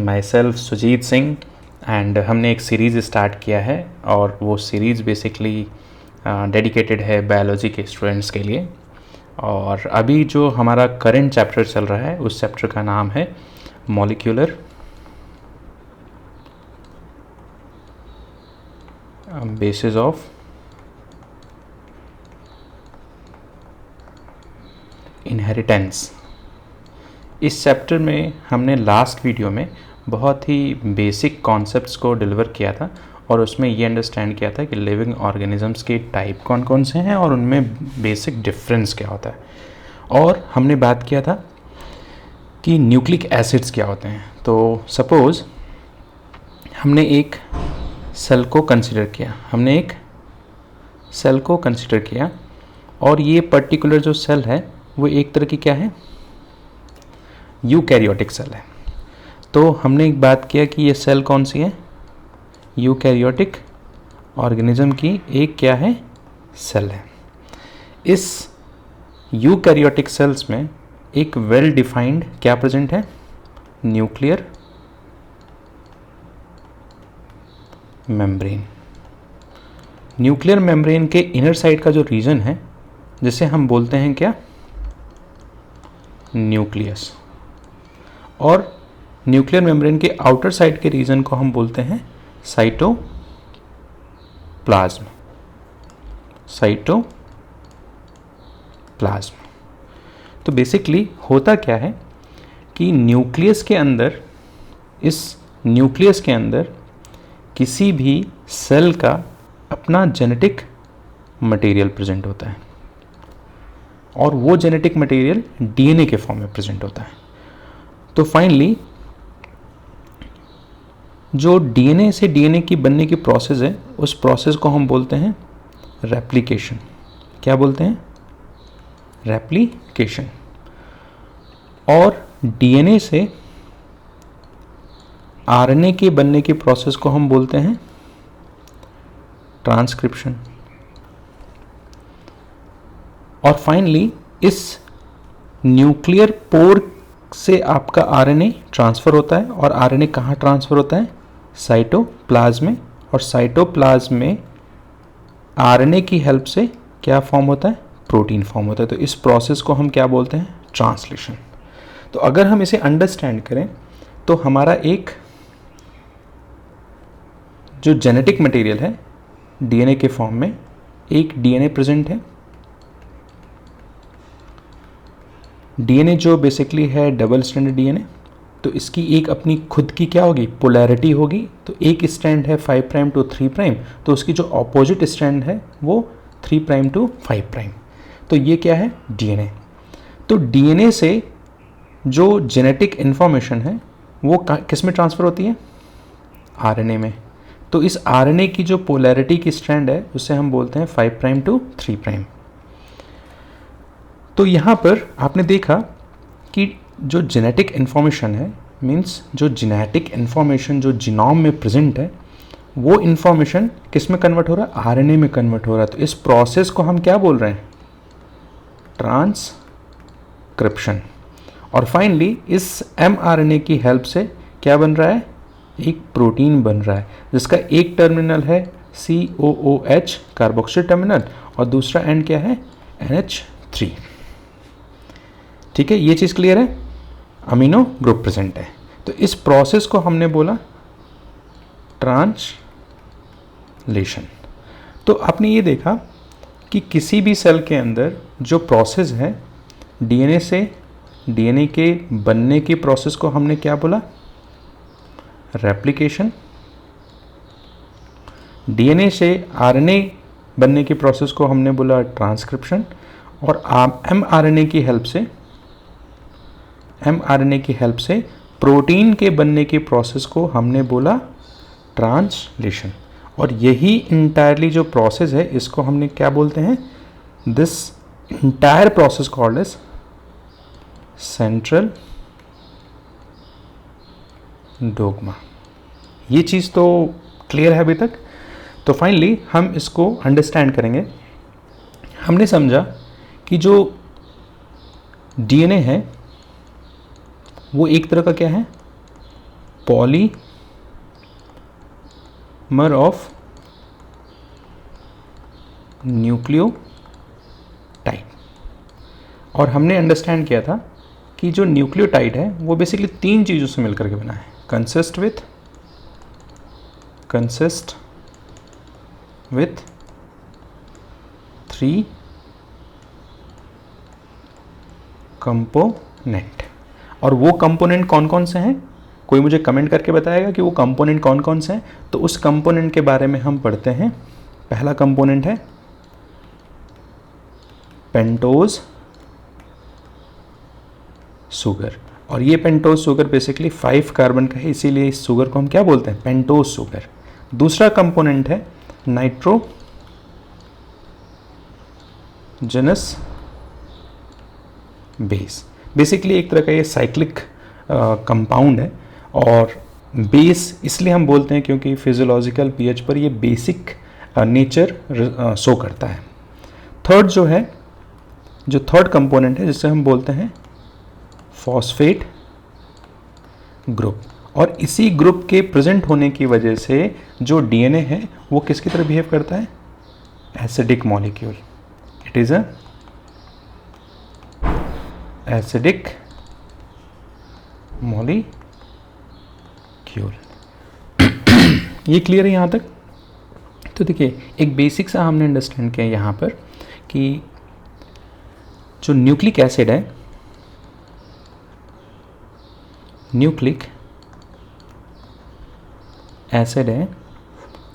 My self Sujeet Singh and हमने एक series start किया है और वो सीरीज़ बेसिकली डेडिकेटेड है बायोलॉजी के स्टूडेंट्स के लिए। और अभी जो हमारा करंट चैप्टर चल रहा है उस चैप्टर का नाम है मॉलिक्यूलर बेसिस ऑफ इनहेरिटेंस। इस चैप्टर में हमने लास्ट वीडियो में बहुत ही बेसिक कॉन्सेप्ट्स को डिलीवर किया था और उसमें ये अंडरस्टैंड किया था कि लिविंग ऑर्गेनिजम्स के टाइप कौन कौन से हैं और उनमें बेसिक डिफरेंस क्या होता है। और हमने बात किया था कि न्यूक्लिक एसिड्स क्या होते हैं। तो सपोज़ हमने एक सेल को कंसिडर किया और ये पर्टिकुलर जो सेल है वो एक तरह की क्या है, यूकैरियोटिक सेल है। तो हमने एक बात किया कि ये सेल कौन सी है, यूकैरियोटिक ऑर्गेनिज्म की एक क्या है, सेल है। इस यूकैरियोटिक सेल्स में एक वेल डिफाइंड क्या प्रेजेंट है, न्यूक्लियर मेम्ब्रेन। न्यूक्लियर मेम्ब्रेन के इनर साइड का जो रीजन है जिसे हम बोलते हैं क्या, न्यूक्लियस। और न्यूक्लियर मेम्ब्रेन के आउटर साइड के रीजन को हम बोलते हैं साइटोप्लाज्म। तो बेसिकली होता क्या है कि न्यूक्लियस के अंदर, इस न्यूक्लियस के अंदर किसी भी सेल का अपना जेनेटिक मटेरियल प्रेजेंट होता है और वो जेनेटिक मटेरियल डीएनए के फॉर्म में प्रेजेंट होता है। तो फाइनली जो डीएनए से डीएनए की बनने की प्रोसेस है उस प्रोसेस को हम बोलते हैं रेप्लिकेशन। क्या बोलते हैं, रेप्लिकेशन। और डीएनए से आरएनए के बनने की प्रोसेस को हम बोलते हैं ट्रांसक्रिप्शन। और फाइनली इस न्यूक्लियर पोर से आपका आरएनए ट्रांसफ़र होता है और आरएनए कहाँ ट्रांसफ़र होता है, साइटोप्लाज्म में। और साइटोप्लाज्म में आरएनए की हेल्प से क्या फॉर्म होता है, प्रोटीन फॉर्म होता है। तो इस प्रोसेस को हम क्या बोलते हैं, ट्रांसलेशन। तो अगर हम इसे अंडरस्टैंड करें तो हमारा एक जो जेनेटिक मटेरियल है डीएनए के फॉर्म में, एक डीएनए प्रेजेंट है। डीएनए जो बेसिकली है डबल स्ट्रैंडेड डीएनए, तो इसकी एक अपनी खुद की क्या होगी, पोलैरिटी होगी। तो एक स्ट्रैंड है 5 प्राइम टू 3 प्राइम, तो उसकी जो ऑपोजिट स्ट्रैंड है वो 3 प्राइम टू 5 प्राइम। तो ये क्या है, डीएनए। तो डीएनए से जो जेनेटिक इन्फॉर्मेशन है वो किस में ट्रांसफ़र होती है, आरएनए में। तो इस आरएनए की जो पोलैरिटी की स्ट्रैंड है उसे हम बोलते हैं 5 प्राइम टू 3 प्राइम। तो यहाँ पर आपने देखा कि जो जेनेटिक इन्फॉर्मेशन है, मीन्स जो जेनेटिक इन्फॉर्मेशन जो जीनोम में प्रेजेंट है वो इन्फॉर्मेशन किस में कन्वर्ट हो रहा है, आरएनए में कन्वर्ट हो रहा है। तो इस प्रोसेस को हम क्या बोल रहे हैं, ट्रांसक्रिप्शन। और फाइनली इस एमआरएनए की हेल्प से क्या बन रहा है, एक प्रोटीन बन रहा है जिसका एक टर्मिनल है COOH कार्बोक्सिल टर्मिनल और दूसरा एंड क्या है, NH3। ठीक है, ये चीज़ क्लियर है, अमीनो ग्रुप प्रेजेंट है। तो इस प्रोसेस को हमने बोला ट्रांसलेशन। तो आपने ये देखा कि किसी भी सेल के अंदर जो प्रोसेस है डीएनए से डीएनए के बनने की प्रोसेस को हमने क्या बोला, रेप्लिकेशन। डीएनए से आरएनए बनने की प्रोसेस को हमने बोला ट्रांसक्रिप्शन। और एमआरएनए की हेल्प से प्रोटीन के बनने की प्रोसेस को हमने बोला ट्रांसलेशन। और यही इंटायरली जो प्रोसेस है इसको हमने क्या बोलते हैं, this entire process called as central dogma. ये चीज़ तो क्लियर है अभी तक। तो फाइनली हम इसको अंडरस्टैंड करेंगे। हमने समझा कि जो डीएनए है वो एक तरह का क्या है, पॉलीमर ऑफ न्यूक्लियोटाइड। और हमने अंडरस्टैंड किया था कि जो न्यूक्लियोटाइड है वो बेसिकली 3 चीज़ों से मिलकर के बना है, कंसिस्ट विथ 3 कंपोनेंट। और वो कंपोनेंट कौन कौन से हैं, कोई मुझे कमेंट करके बताएगा कि वो कंपोनेंट कौन कौन से हैं। तो उस कंपोनेंट के बारे में हम पढ़ते हैं। पहला कंपोनेंट है पेंटोज शुगर, और ये पेंटोज शुगर बेसिकली 5 कार्बन का है, इसीलिए इस शुगर को हम क्या बोलते हैं, पेंटोज शुगर। दूसरा कंपोनेंट है नाइट्रोजनस बेस। बेसिकली एक तरह का ये साइक्लिक कंपाउंड है, और बेस इसलिए हम बोलते हैं क्योंकि फिजियोलॉजिकल पीएच पर ये बेसिक नेचर शो करता है। थर्ड कंपोनेंट है जिसे हम बोलते हैं फॉस्फेट ग्रुप, और इसी ग्रुप के प्रेजेंट होने की वजह से जो डीएनए है वो किसकी तरह बिहेव करता है, acidic molecule. It is a acidic molecule. ये क्लियर है यहाँ तक? तो देखिए एक बेसिक सा हमने अंडरस्टैंड किया यहाँ पर कि जो न्यूक्लिक एसिड है, न्यूक्लिक एसिड है,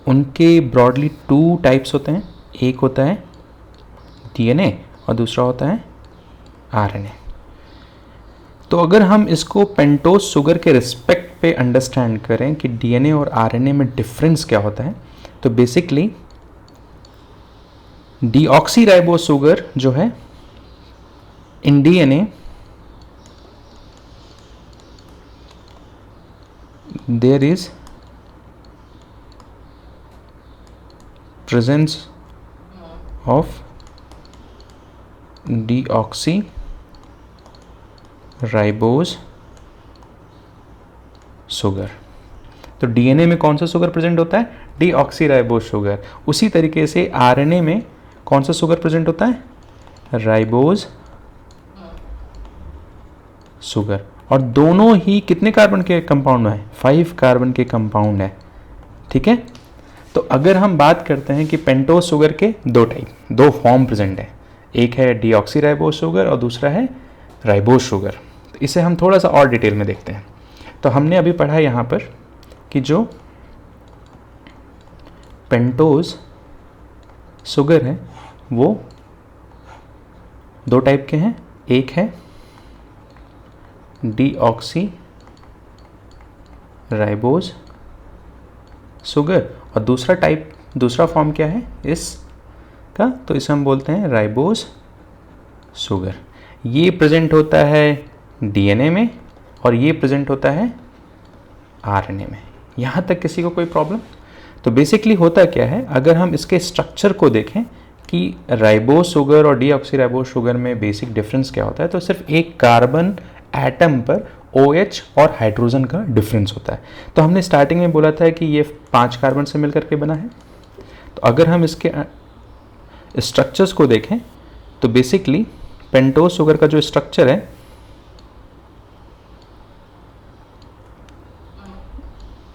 उनके ब्रॉडली 2 टाइप्स होते हैं। एक होता है डीएनए और दूसरा होता है आरएनए। तो अगर हम इसको पेंटोज शुगर के रिस्पेक्ट पे अंडरस्टैंड करें कि डीएनए और आरएनए में डिफरेंस क्या होता है, तो बेसिकली डीऑक्सीराइबोज शुगर जो है in DNA there is presence of deoxyribose sugar. तो डीएनए में कौन सा शुगर प्रेजेंट होता है, डीऑक्सीराइबोज शुगर। उसी तरीके से आरएनए में कौन सा शुगर प्रेजेंट होता है, राइबोज शुगर। और दोनों ही कितने कार्बन के कंपाउंड है, 5 कार्बन के कंपाउंड है। ठीक है, तो अगर हम बात करते हैं कि पेंटोज शुगर के 2 फॉर्म प्रेजेंट है, एक है डीऑक्सीराइबोज शुगर और दूसरा है राइबोज शुगर। तो इसे हम थोड़ा सा और डिटेल में देखते हैं। तो हमने अभी पढ़ा यहाँ पर कि जो पेंटोज शुगर है वो 2 टाइप के हैं, एक है डीऑक्सीराइबोज शुगर और दूसरा फॉर्म क्या है इसका, तो इसे हम बोलते हैं राइबोज शुगर। ये प्रेजेंट होता है डीएनए में और ये प्रेजेंट होता है आरएनए में। यहाँ तक किसी को कोई प्रॉब्लम? तो बेसिकली होता क्या है, अगर हम इसके स्ट्रक्चर को देखें कि राइबोज शुगर और डीऑक्सीराइबोज शुगर में बेसिक डिफरेंस क्या होता है, तो सिर्फ एक कार्बन एटम पर OH और हाइड्रोजन का डिफरेंस होता है। तो हमने स्टार्टिंग में बोला था कि ये 5 कार्बन से मिलकर के बना है। तो अगर हम इसके स्ट्रक्चर्स को देखें तो बेसिकली पेंटोज शुगर का जो स्ट्रक्चर है,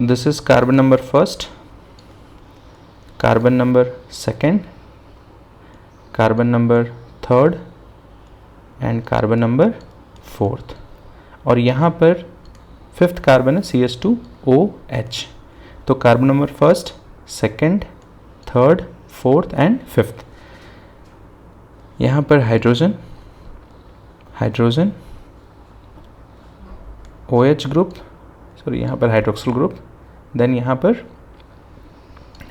this is carbon number first, carbon number second, carbon number third and carbon number fourth, और यहाँ पर 5th कार्बन है CH2OH। तो carbon number first, second, third, fourth and 5th। यहाँ पर हाइड्रोजन OH ग्रुप, सॉरी यहाँ पर हाइड्रोक्सिल ग्रुप, देन यहाँ पर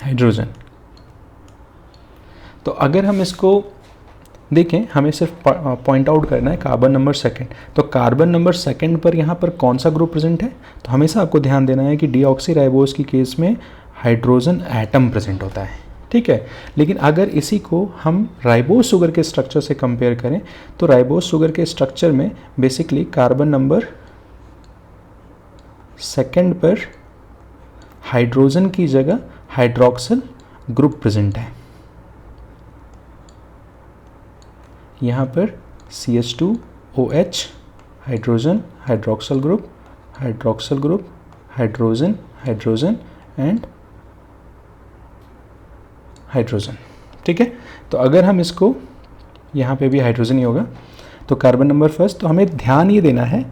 हाइड्रोजन। तो अगर हम इसको देखें, हमें सिर्फ पॉइंट आउट करना है कार्बन नंबर सेकंड। तो कार्बन नंबर सेकंड पर यहाँ पर कौन सा ग्रुप प्रेजेंट है, तो हमेशा आपको ध्यान देना है कि डीऑक्सीराइबोज की केस में हाइड्रोजन एटम प्रेजेंट होता है। ठीक है, लेकिन अगर इसी को हम राइबोज शुगर के स्ट्रक्चर से कंपेयर करें तो राइबोज शुगर के स्ट्रक्चर में बेसिकली कार्बन नंबर सेकंड पर हाइड्रोजन की जगह हाइड्रोक्सिल ग्रुप प्रेजेंट है। यहाँ पर CH2OH hydrogen hydroxyl group, hydrogen hydrogen and hydrogen. ठीक है, तो अगर हम इसको, यहाँ पे भी हाइड्रोजन ही होगा, तो कार्बन नंबर फर्स्ट। तो हमें ध्यान ये देना है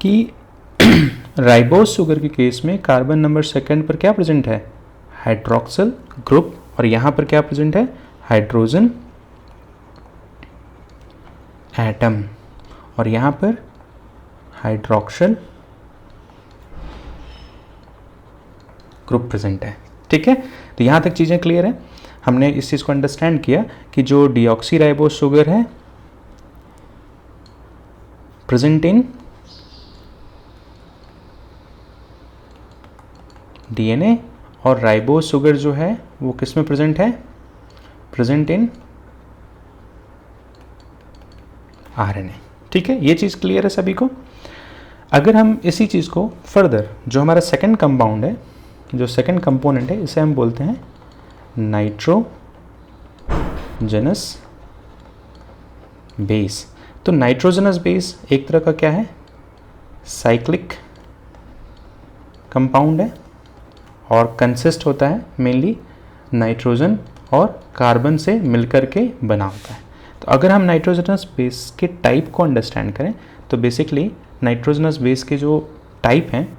कि राइबोस शुगर के केस में कार्बन नंबर सेकंड पर क्या प्रेजेंट है, हाइड्रोक्सिल ग्रुप, और यहाँ पर क्या प्रेजेंट है, हाइड्रोजन एटम, और यहाँ पर हाइड्रोक्सिल ग्रुप प्रेजेंट है। ठीक है, तो यहाँ तक चीज़ें क्लियर है। हमने इस चीज़ को अंडरस्टैंड किया कि जो डीऑक्सीराइबोस शुगर है प्रेजेंट इन डीएनए, और राइबोस शुगर जो है वो किस में प्रेजेंट है, प्रेजेंट इन आरएनए। ठीक है, ये चीज़ क्लियर है सभी को। अगर हम इसी चीज़ को फर्दर, जो हमारा सेकंड कंपाउंड है, जो सेकंड कंपोनेंट है, इसे हम बोलते हैं नाइट्रोजनस बेस। तो नाइट्रोजनस बेस एक तरह का क्या है, साइक्लिक कंपाउंड है और कंसिस्ट होता है मेनली नाइट्रोजन और कार्बन से मिलकर के बना होता है। तो अगर हम नाइट्रोजनस बेस के टाइप को अंडरस्टैंड करें तो बेसिकली नाइट्रोजनस बेस के जो टाइप हैं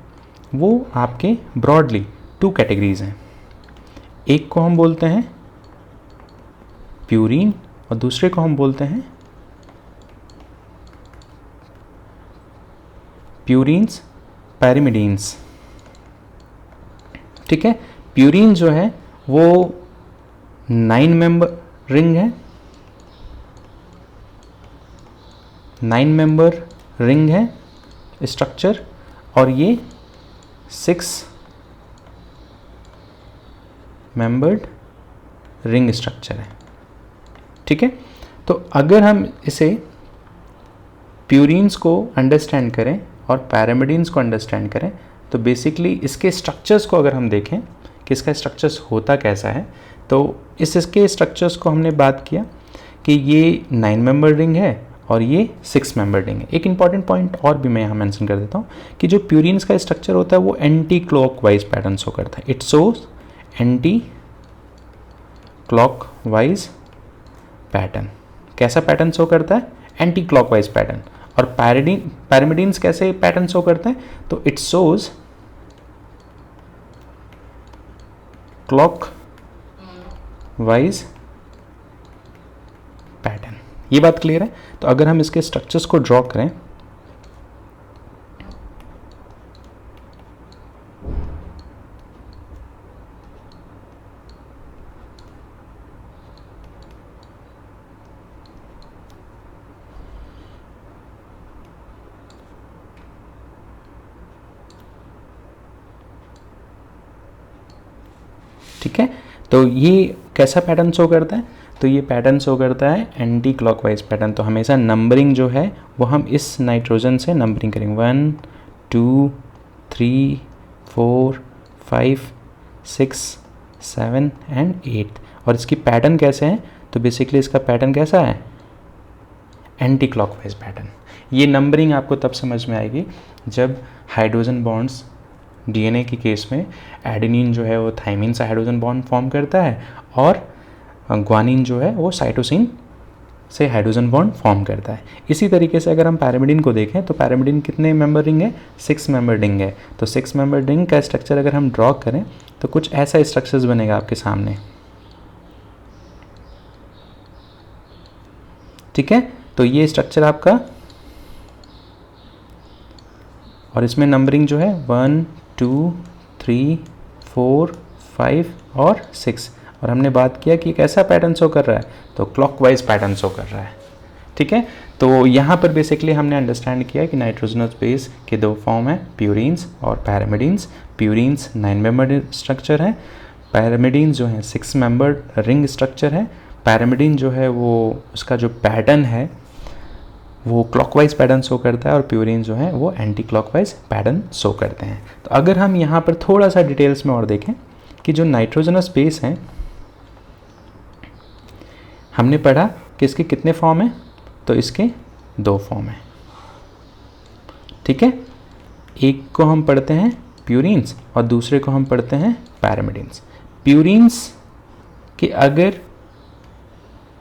वो आपके ब्रॉडली 2 कैटेगरीज हैं। एक को हम बोलते हैं प्यूरीन और दूसरे को हम बोलते हैं प्यूरीन्स पैरिमिडीन्स। ठीक है, प्यूरीन जो है वो 9 मेंबर रिंग है, 9 मेंबर रिंग है स्ट्रक्चर, और ये 6 मेंबर्ड रिंग स्ट्रक्चर है। ठीक है, तो अगर हम इसे प्यूरीन्स को अंडरस्टैंड करें और पैरामिडीन्स को अंडरस्टैंड करें तो बेसिकली इसके स्ट्रक्चर्स को अगर हम देखें कि इसका स्ट्रक्चर्स होता कैसा है, तो इसके स्ट्रक्चर्स को हमने बात किया कि ये 9 मेंबर रिंग है और ये 6 मेंबर रिंग है। एक इंपॉर्टेंट पॉइंट और भी मैं यहाँ मेंशन कर देता हूँ कि जो प्यूरीन्स का स्ट्रक्चर होता है वो एंटी क्लॉकवाइज पैटर्न शो करता है। It shows anti clockwise pattern. कैसा पैटर्न शो करता है, एंटी क्लॉकवाइज पैटर्न। और पैरामिडीन्स कैसे पैटर्न शो करते हैं, तो इट शोज क्लॉकवाइज पैटर्न। ये बात क्लियर है। तो अगर हम इसके स्ट्रक्चर्स को ड्रॉ करें, ठीक है, तो ये कैसा पैटर्न शो करता है, तो ये पैटर्न शो करता है एंटी क्लॉकवाइज पैटर्न। तो हमेशा नंबरिंग जो है वो हम इस नाइट्रोजन से नंबरिंग करेंगे 1 2 3 4 5 6 7 एंड 8। और इसकी पैटर्न कैसे हैं, तो बेसिकली इसका पैटर्न कैसा है, एंटी क्लॉकवाइज पैटर्न। ये नंबरिंग आपको तब समझ में आएगी जब हाइड्रोजन बॉन्ड्स डीएनए के केस में एडेनिन जो है वो थाइमिन से हाइड्रोजन बॉन्ड फॉर्म करता है और ग्वानिन जो है वो साइटोसिन से हाइड्रोजन बॉन्ड फॉर्म करता है। इसी तरीके से अगर हम पैरामिडीन को देखें तो पैरामिडीन कितने मेंबर रिंग है, 6 मेंबर रिंग है। तो 6 मेंबर रिंग का स्ट्रक्चर अगर हम ड्रॉ करें तो कुछ ऐसा स्ट्रक्चर्स बनेगा आपके सामने। ठीक है, तो ये स्ट्रक्चर आपका, और इसमें नंबरिंग जो है 1 2 3 4 5 और 6। और हमने बात किया कि कैसा पैटर्न शो कर रहा है, तो क्लॉकवाइज पैटर्न शो कर रहा है। ठीक है, तो यहाँ पर बेसिकली हमने अंडरस्टैंड किया कि नाइट्रोजनस बेस के 2 फॉर्म है, प्यूरीन्स और पैरामिडीन्स। प्यूरीन्स 9 मेंबर स्ट्रक्चर है, पैरामिडीन्स जो है 6 मेंबर रिंग स्ट्रक्चर है। पैरामिडीन जो है वो उसका जो पैटर्न है वो क्लॉकवाइज पैटर्न शो करता है और प्यूरिन जो है वो एंटी क्लॉकवाइज पैटर्न शो करते हैं। तो अगर हम यहाँ पर थोड़ा सा डिटेल्स में और देखें कि जो नाइट्रोजनस बेस हैं, हमने पढ़ा कि इसके कितने फॉर्म हैं, तो इसके 2 फॉर्म हैं, ठीक है। एक को हम पढ़ते हैं प्यूरिन्स और दूसरे को हम पढ़ते हैं पैरामिडिन्स। प्यूरिन्स के अगर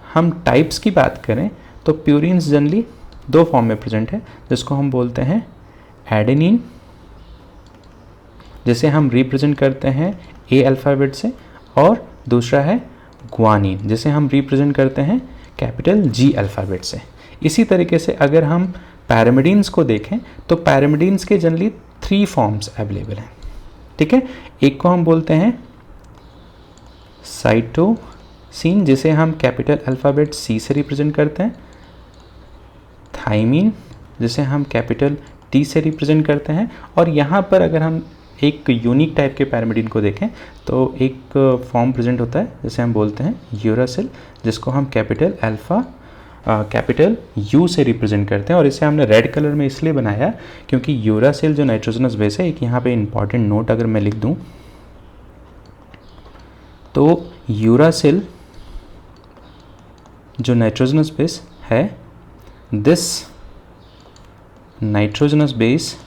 हम टाइप्स की बात करें तो प्यूरिन्स जनरली 2 फॉर्म में प्रेजेंट है, जिसको हम बोलते हैं एडेनिन, जिसे हम रिप्रेजेंट करते हैं ए अल्फ़ाबेट से, और दूसरा है ग्वानिन, जिसे हम रिप्रेजेंट करते हैं कैपिटल जी अल्फ़ाबेट से। इसी तरीके से अगर हम पैरामिडिन्स को देखें तो पैरामिडिन्स के जनरली 3 फॉर्म्स अवेलेबल हैं, ठीक है। एक को हम बोलते हैं साइटोसिन, जिसे हम कैपिटल अल्फ़ाबेट सी से रिप्रेजेंट करते हैं, थाइमिन, जिसे हम कैपिटल टी से रिप्रेजेंट करते हैं, और यहाँ पर अगर हम एक यूनिक टाइप के पैरामिडिन को देखें तो एक फॉर्म प्रेजेंट होता है जिसे हम बोलते हैं यूरासिल, जिसको हम कैपिटल यू से रिप्रेजेंट करते हैं। और इसे हमने रेड कलर में इसलिए बनाया क्योंकि यूरासिल जो नाइट्रोजनस बेस है, एक यहाँ पे इंपॉर्टेंट नोट अगर मैं लिख दूँ तो यूरासिल जो नाइट्रोजनस बेस है, this nitrogenous base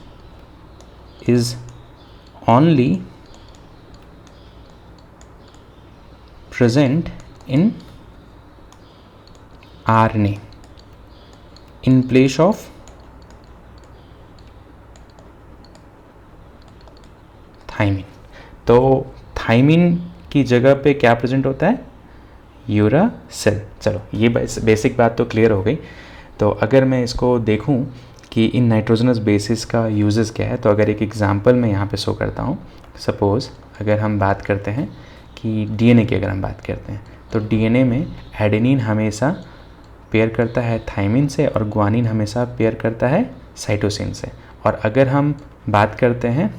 is only present in RNA in place of thymine. तो थाइमिन की जगह पे क्या प्रेजेंट होता है, यूरासिल। चलो ये बेसिक बात तो क्लियर हो गई। तो अगर मैं इसको देखूं कि इन नाइट्रोजनस बेसिस का यूजेस क्या है, तो अगर एक एग्जांपल मैं यहाँ पे शो करता हूँ। सपोज़ अगर हम बात करते हैं कि डीएनए की अगर हम बात करते हैं तो डीएनए में एडेनिन हमेशा पेयर करता है थाइमिन से और ग्वानिन हमेशा पेयर करता है साइटोसिन से। और अगर हम बात करते हैं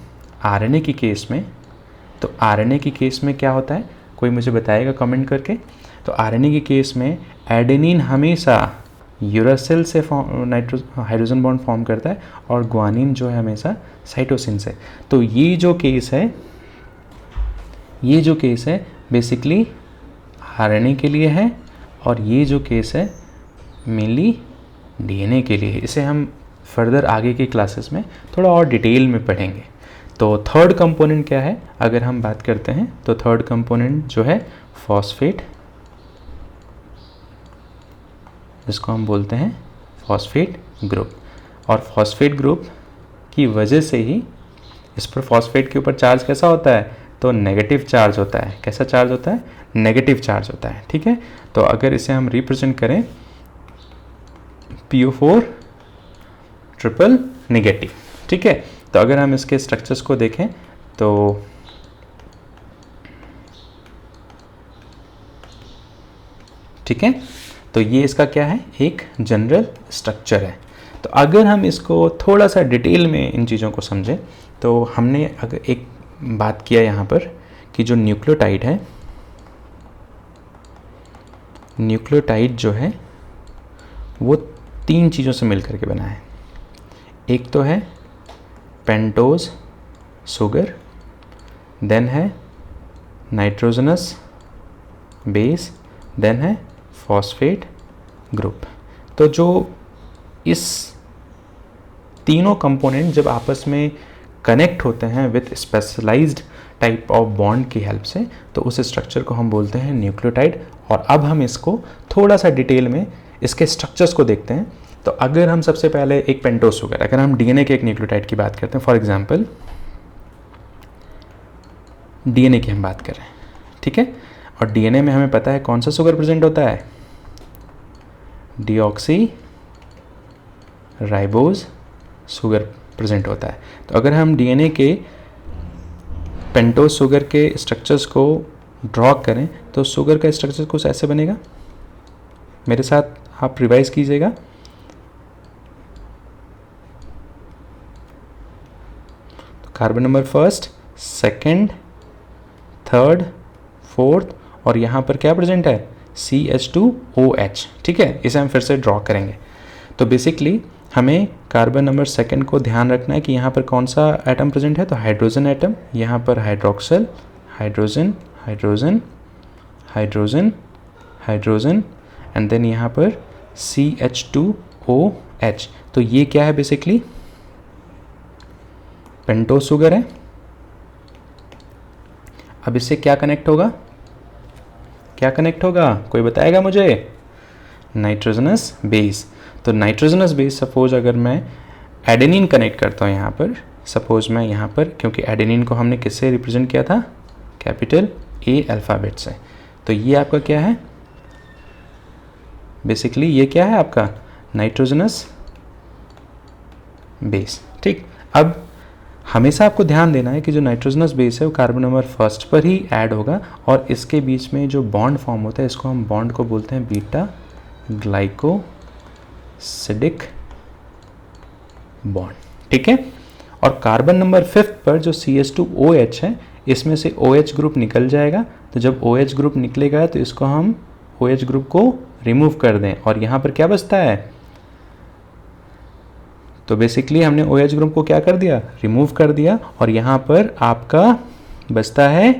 आरएनए की केस में, तो आरएनए की केस में क्या होता है, कोई मुझे बताएगा कमेंट करके। तो आरएनए की केस में एडेनिन हमेशा यूरासिल से हाइड्रोजन बॉन्ड फॉर्म करता है और ग्वानिन जो है हमेशा साइटोसिन से। तो ये जो केस है बेसिकली आरएनए के लिए है, और ये जो केस है मेनली डीएनए के लिए है। इसे हम फर्दर आगे की क्लासेस में थोड़ा और डिटेल में पढ़ेंगे। तो थर्ड कंपोनेंट क्या है अगर हम बात करते हैं, तो थर्ड कंपोनेंट जो है फॉस्फेट, जिसको हम बोलते हैं फॉस्फेट ग्रुप। और फॉस्फेट ग्रुप की वजह से ही इस पर फॉस्फेट के ऊपर चार्ज कैसा होता है, तो नेगेटिव चार्ज होता है। कैसा चार्ज होता है, नेगेटिव चार्ज होता है, ठीक है। तो अगर इसे हम रिप्रेजेंट करें PO4 ट्रिपल नेगेटिव, ठीक है। तो अगर हम इसके स्ट्रक्चर्स को देखें तो ठीक है, तो ये इसका क्या है, एक जनरल स्ट्रक्चर है। तो अगर हम इसको थोड़ा सा डिटेल में इन चीज़ों को समझें तो हमने अगर एक बात किया यहाँ पर कि जो न्यूक्लियोटाइड है, न्यूक्लियोटाइड जो है वो 3 चीज़ों से मिलकर के बना है। एक तो है पेंटोज शुगर, देन है नाइट्रोजनस बेस, देन है फॉस्फेट ग्रुप। तो जो इस तीनों कंपोनेंट जब आपस में कनेक्ट होते हैं with specialized type of bond की हेल्प से, तो उस स्ट्रक्चर को हम बोलते हैं न्यूक्लियोटाइड। और अब हम इसको थोड़ा सा डिटेल में इसके स्ट्रक्चर्स को देखते हैं। तो अगर हम सबसे पहले एक पेंटोज शुगर, अगर हम डीएनए के एक न्यूक्लियोटाइड की बात करते हैं, फॉर एग्जांपल डीएनए की हम बात कर रहे हैं, ठीक है। और डीएनए में हमें पता है कौन सा शुगर प्रेजेंट होता है, डीऑक्सी राइबोज शुगर प्रेजेंट होता है। तो अगर हम डीएनए के पेंटोज शुगर के स्ट्रक्चर्स को ड्रॉ करें तो शुगर का स्ट्रक्चर कुछ ऐसे बनेगा। मेरे साथ आप रिवाइज कीजिएगा। तो carbon number first, second, third, fourth, और यहाँ पर क्या प्रेजेंट है, CH2OH, ठीक है। इसे हम फिर से ड्रॉ करेंगे। तो बेसिकली हमें कार्बन नंबर सेकंड को ध्यान रखना है कि यहाँ पर कौन सा एटम प्रेजेंट है, तो हाइड्रोजन एटम, यहाँ पर hydroxyl, hydrogen, hydrogen, hydrogen, hydrogen and then यहाँ पर CH2OH। तो ये क्या है बेसिकली, पेंटोज शुगर है। अब इससे क्या कनेक्ट होगा, क्या कनेक्ट होगा, कोई बताएगा मुझे, नाइट्रोजनस बेस। तो नाइट्रोजनस बेस सपोज अगर मैं एडेनिन कनेक्ट करता हूँ यहाँ पर, सपोज मैं यहाँ पर, क्योंकि एडेनिन को हमने किससे रिप्रेजेंट किया था, कैपिटल A अल्फ़ाबेट से, तो ये आपका क्या है, बेसिकली ये क्या है आपका नाइट्रोजनस बेस। ठीक, अब हमेशा आपको ध्यान देना है कि जो नाइट्रोजनस बेस है वो कार्बन नंबर फर्स्ट पर ही ऐड होगा और इसके बीच में जो बॉन्ड फॉर्म होता है इसको हम बॉन्ड को बोलते हैं बीटा ग्लाइकोसिडिक बॉन्ड। ठीक है, और कार्बन नंबर फिफ्थ पर जो CH2OH है इसमें से OH ग्रुप निकल जाएगा, तो जब OH ग्रुप निकलेगा तो इसको हम OH ग्रुप को रिमूव कर दें और यहाँ पर क्या बचता है, तो बेसिकली हमने OH ग्रुप को क्या कर दिया, रिमूव कर दिया और यहाँ पर आपका बचता है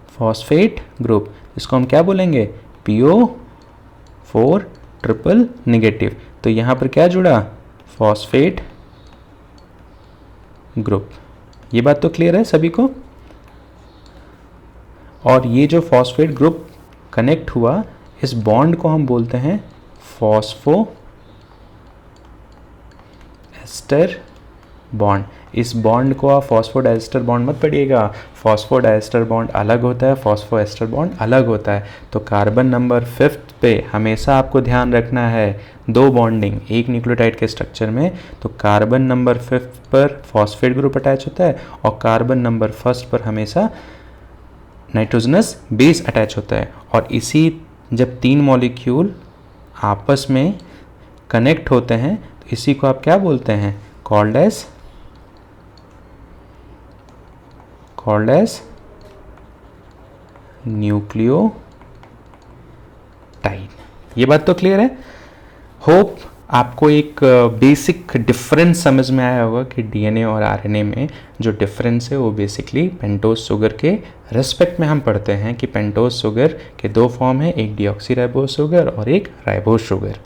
फॉस्फेट ग्रुप, इसको हम क्या बोलेंगे, PO4 ट्रिपल नेगेटिव। तो यहाँ पर क्या जुड़ा, फॉस्फेट ग्रुप। ये बात तो क्लियर है सभी को। और ये जो फॉस्फेट ग्रुप कनेक्ट हुआ इस बॉन्ड को हम बोलते हैं फॉस्फो एस्टर बॉन्ड। इस बॉन्ड को आप फॉस्फोडाइस्टर बॉन्ड मत पढ़िएगा, फॉस्फोडाइस्टर बॉन्ड अलग होता है, फॉस्फोएस्टर बॉन्ड अलग होता है। तो कार्बन नंबर फिफ्थ पे हमेशा आपको ध्यान रखना है दो बॉन्डिंग एक न्यूक्लियोटाइड के स्ट्रक्चर में, तो कार्बन नंबर फिफ्थ पर फॉस्फेट ग्रुप अटैच होता है और कार्बन नंबर फर्स्ट पर हमेशा नाइट्रोजनस बेस अटैच होता है। और इसी जब तीन मॉलिक्यूल आपस में कनेक्ट होते हैं तो इसी को आप क्या बोलते हैं, कॉल्ड एज न्यूक्लियोटाइड। ये बात तो क्लियर है। होप आपको एक बेसिक डिफरेंस समझ में आया होगा कि डीएनए और आरएनए में जो डिफरेंस है वो बेसिकली पेंटोज शुगर के रेस्पेक्ट में हम पढ़ते हैं कि पेंटोज शुगर के दो फॉर्म है, एक डीऑक्सीराइबोज शुगर और एक राइबोज शुगर।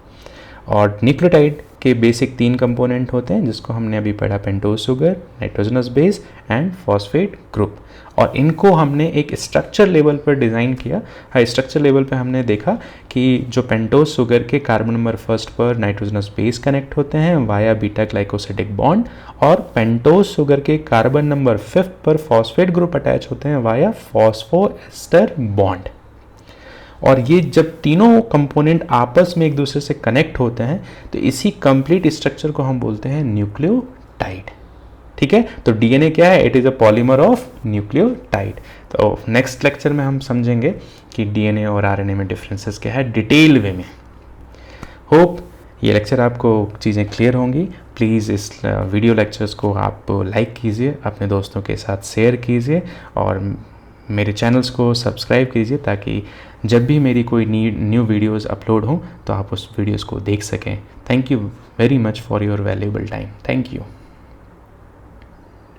और न्यूक्लियोटाइड के बेसिक तीन कंपोनेंट होते हैं जिसको हमने अभी पढ़ा, pentose sugar, nitrogenous base and phosphate group. और इनको हमने एक स्ट्रक्चर लेवल पर डिज़ाइन किया। हाँ, स्ट्रक्चर लेवल पे हमने देखा कि जो पेंटोज शुगर के कार्बन नंबर फर्स्ट पर नाइट्रोजनस बेस कनेक्ट होते हैं वाया बीटा ग्लाइकोसिडिक बॉन्ड, और पेंटोज शुगर के कार्बन नंबर फिफ्थ पर फॉस्फेट ग्रुप अटैच होते हैं वाया फॉस्फोएस्टर बॉन्ड। और ये जब तीनों कंपोनेंट आपस में एक दूसरे से कनेक्ट होते हैं तो इसी कंप्लीट स्ट्रक्चर को हम बोलते हैं न्यूक्लियोटाइड। ठीक है, तो डीएनए क्या है, it is a polymer of nucleotide. तो नेक्स्ट लेक्चर में हम समझेंगे कि डीएनए और आरएनए में डिफरेंसेस क्या है डिटेल वे में। होप ये लेक्चर आपको चीज़ें क्लियर होंगी। प्लीज़ इस वीडियो लेक्चर्स को आप लाइक कीजिए, अपने दोस्तों के साथ शेयर कीजिए और मेरे चैनल्स को सब्सक्राइब कीजिए ताकि जब भी मेरी कोई न्यू वीडियोस अपलोड हों तो आप उस वीडियोस को देख सकें। Thank you very much for your valuable time. Thank you.